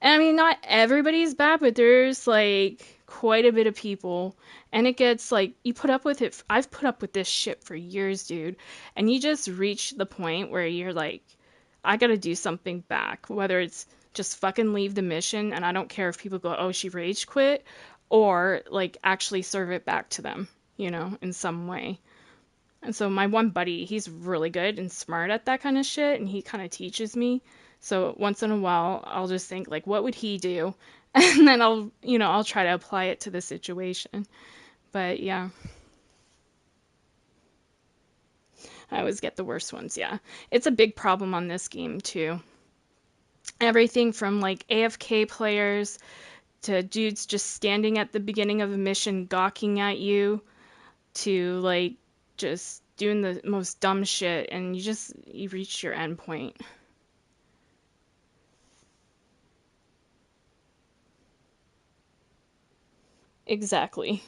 And I mean, not everybody's bad, but there's like quite a bit of people. And it gets like, you put up with it. I've put up with this shit for years, dude. And you just reach the point where you're like, I gotta do something back. Whether it's just fucking leave the mission, and I don't care if people go, oh, she rage quit. or like actually serve it back to them, in some way. And so my one buddy, he's really good and smart at that kind of shit, and he kind of teaches me. So once in a while, I'll just think like, what would he do? And then I'll try to apply it to the situation. But yeah, I always get the worst ones. Yeah. It's a big problem on this game too. Everything from like AFK players to dudes just standing at the beginning of a mission gawking at you to like just doing the most dumb shit, and you reach your end point. Exactly.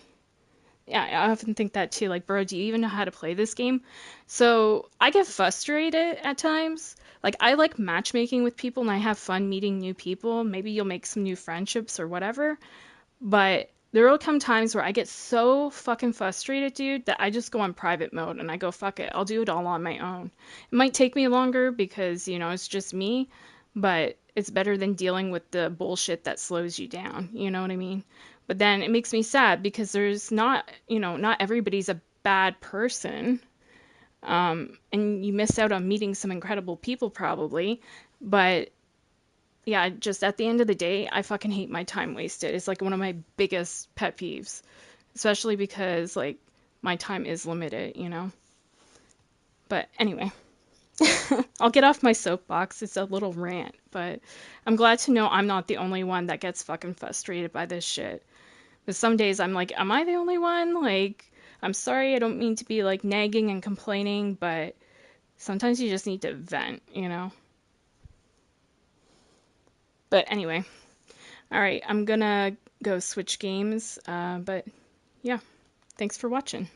Yeah, I often think that too. Like, bro, do you even know how to play this game? So I get frustrated at times. Like, I like matchmaking with people and I have fun meeting new people. Maybe you'll make some new friendships or whatever. But there will come times where I get so fucking frustrated, dude, that I just go on private mode and I go, fuck it, I'll do it all on my own. It might take me longer because, it's just me, but it's better than dealing with the bullshit that slows you down. You know what I mean? But then it makes me sad because there's not everybody's a bad person. And you miss out on meeting some incredible people probably. But yeah, just at the end of the day, I fucking hate my time wasted. It's like one of my biggest pet peeves, especially because like my time is limited. But anyway, I'll get off my soapbox. It's a little rant, but I'm glad to know I'm not the only one that gets fucking frustrated by this shit. But some days I'm like, am I the only one? Like, I'm sorry, I don't mean to be like nagging and complaining, but sometimes you just need to vent. But anyway, all right, I'm gonna go switch games. But yeah, thanks for watching.